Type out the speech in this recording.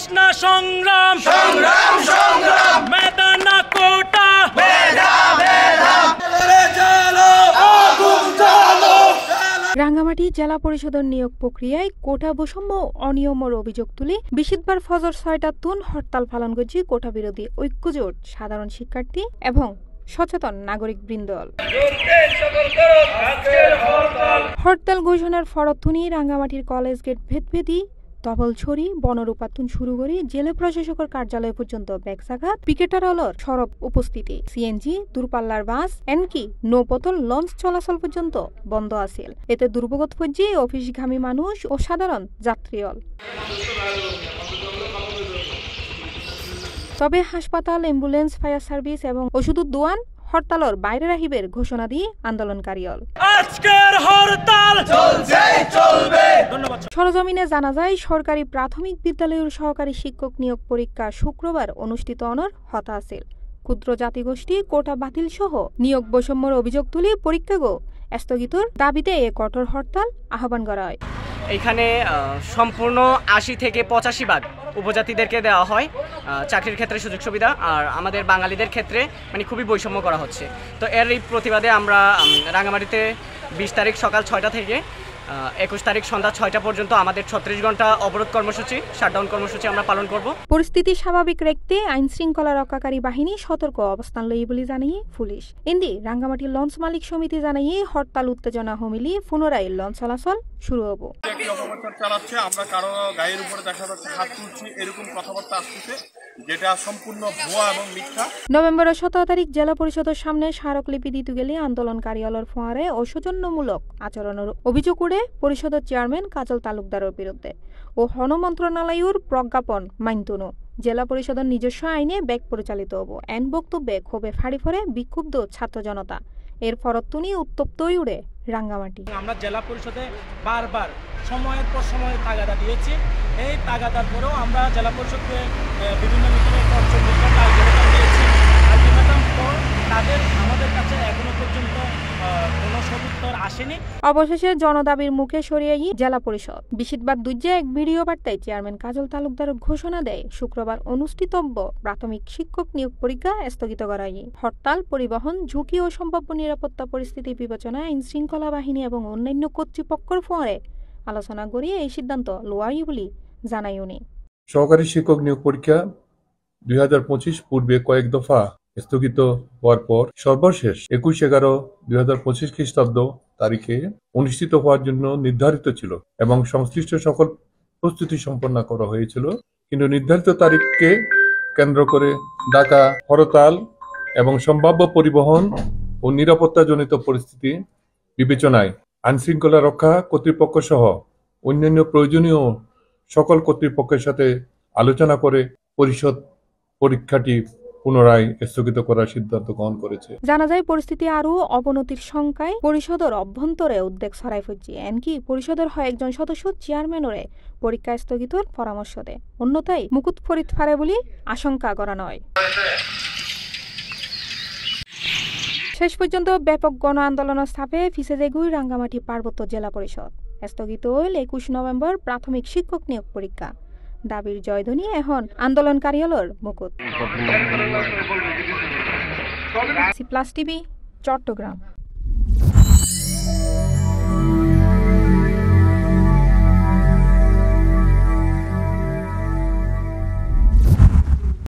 শেষ না সংগ্রাম সংগ্রাম সংগ্রাম মেধা না কোটা মেধা মেধা জ্বালো আগুন জ্বালো। রাঙ্গামাটি জেলা পরিষদের নিয়োগ প্রক্রিয়ায় কোটা বৈষম্য অনিয়মের অভিযোগ তুলে বৃহস্পতিবার ফজর ৬টার তুন হরতাল পালন করছে কোটা বিরোধী ঐক্যজোট সাধারণ শিক্ষার্থী এবং সচেতন নাগরিক বৃন্দল। হরতাল ঘোষণার ফরতুনি রাঙ্গামাটির কলেজ গেট ভেদভেদি তবলছড়ি বনরূপাতুন শুরু করে জেলা প্রশাসকের কার্যালয় পর্যন্ত ব্যাগজাঘাত পিকেটার হলর সরব উপস্থিতি সিএনজি দূরপাল্লার বাস এমনকি নৌপথল লঞ্চ চলাচল পর্যন্ত বন্ধ আছিল। এতে দুর্ভোগত পর্যে অফিসগামী মানুষ ও সাধারণ যাত্রীল। তবে হাসপাতাল অ্যাম্বুলেন্স ফায়ার সার্ভিস এবং ওষুধ দোয়ান হরতালর বাইরে রাখিবের ঘোষণা দিয়ে আন্দোলনকারীল। আজকের হরতাল চলছে চলবে। ধন্যবাদ। সরজমিনে জানা যায় সরকারি প্রাথমিক বিদ্যালয়ের সহকারী শিক্ষক নিয়োগ পরীক্ষা শুক্রবার অনুষ্ঠিত অনর হতা আছিল। ক্ষুদ্র জাতিগোষ্ঠী কোটা বাতিল সহ নিয়োগ বৈষম্যের অভিযোগ তুলে পরীক্ষাগো স্থগিতর দাবিতে এ কঠোর হরতাল আহ্বান করা হয়। এখানে সম্পূর্ণ ৮০ থেকে ৮৫ ভাগ উপজাতিদেরকে দেওয়া হয় চাকরির ক্ষেত্রে সুযোগ সুবিধা, আর আমাদের বাঙালিদের ক্ষেত্রে মানে খুবই বৈষম্য করা হচ্ছে। তো এর এই প্রতিবাদে আমরা রাঙ্গামাটিতে ২০ তারিখ সকাল ৬টা থেকে ২১ তারিখ সন্ধ্যা ৬টা পর্যন্ত আমাদের ৩৬ ঘন্টা অবরোধ কর্মসূচি শাটডাউন কর্মসূচি আমরা পালন করব। পরিস্থিতি স্বাভাবিক রাখতে আইন শৃঙ্খলা রক্ষাকারী বাহিনী সতর্ক অবস্থান লই বলে জানিয়ে পুলিশ। এন্দি রাঙ্গামাটি লঞ্চ মালিক সমিতি জানিয়ে হরতাল উত্তেজনা হমিলি পুনরায় লঞ্চ চলাচল শুরু হবো। অপপ্রচার চালাচ্ছে, আমরা কারো গায়ের উপরে দেখা যাচ্ছে হাত তুলছি এরকম কথাবার্তা আসতেছে, যেটা সম্পূর্ণ ভুয়া এবং মিথ্যা। নভেম্বরের ১৭ তারিখ জেলা পরিষদের সামনে স্মারকলিপি দিতে গেলে আন্দোলনকারী অলর ফোয়ারে অসৌজন্যমূলক আচরণের অভিযোগ করে পরিষদের চেয়ারম্যান কাজল তালুকদারের বিরুদ্ধে ও হন মন্ত্রণালয়ের প্রজ্ঞাপন মানতুনো জেলা পরিষদের নিজস্ব আইনে ব্যাগ পরিচালিত হব এন বক্তব্যে ক্ষোভে ফাড়ি ফরে বিক্ষুব্ধ ছাত্র জনতা। এর ফরতুনি উত্তপ্ত উড়ে রাঙ্গামাটি। আমরা জেলা পরিষদে বারবার সময়ের পর সময় তাগাদা দিয়েছি। এই তাগাদার পরেও আমরা জেলা পরিষদকে বিভিন্ন মিটিংয়ের পর ২৪ ঘন্টা আলটিমেটাম দিয়েছি। আলটিমেটাম পর তাদের আমাদের কাছে এখনো পর্যন্ত কোনো সদুত্তর আসেনি। অবশেষে জনদাবির মুখে সরিয়ে জেলা পরিষদ বৃহস্পতিবার দুইজে এক ভিডিও বার্তায় চেয়ারম্যান কাজল তালুকদার ঘোষণা দেয় শুক্রবার অনুষ্ঠিতব্য প্রাথমিক শিক্ষক নিয়োগ পরীক্ষা স্থগিত করাই। হরতাল পরিবহন ঝুঁকি ও সম্ভাব্য নিরাপত্তা পরিস্থিতি বিবেচনায় আইন শৃঙ্খলা বাহিনী এবং অন্যান্য কর্তৃপক্ষের ফোয়ারে আলোচনা করিয়ে এই সিদ্ধান্ত লওয়াই বলে জানাই উনি। সহকারী শিক্ষক নিয়োগ পরীক্ষা ২০২৫ পূর্বে কয়েক দফা স্থগিত হওয়ার পর সর্বশেষ ২১/১১/২০২৫ খ্রিস্টাব্দ তারিখে অনুষ্ঠিত হওয়ার জন্য নির্ধারিত ছিল এবং সংশ্লিষ্ট সকল প্রস্তুতি সম্পন্ন করা হয়েছিল। কিন্তু নির্ধারিত তারিখকে কেন্দ্র করে ঢাকা হরতাল এবং সম্ভাব্য পরিবহন ও নিরাপত্তাজনিত পরিস্থিতি বিবেচনায় আইনশৃঙ্খলা রক্ষা কর্তৃপক্ষ সহ অন্যান্য প্রয়োজনীয় সকল কর্তৃপক্ষের সাথে আলোচনা করে পরিষদ পরীক্ষাটি পুনরায় স্থগিত করার সিদ্ধান্ত গ্রহণ করেছে। জানা যায় পরিস্থিতি আরও অবনতির শঙ্কায় পরিষদের অভ্যন্তরে উদ্বেগ ছড়াই ফুটছে। এমনকি পরিষদের হয় একজন সদস্য চেয়ারম্যানরে পরীক্ষা স্থগিতর পরামর্শ দেয়, অন্যথায় মুকুট ফরিদ ফারে বলে আশঙ্কা করা নয়। শেষ পর্যন্ত ব্যাপক গণ আন্দোলনের চাপে ফিসে যেগুই রাঙ্গামাটি পার্বত্য জেলা পরিষদ। স্থগিত হইল ২১ নভেম্বর প্রাথমিক শিক্ষক নিয়োগ পরীক্ষা। দাবির জয়ধ্বনি এখন আন্দোলনকারী হলর মুকুট। C plus TV, Chittagong.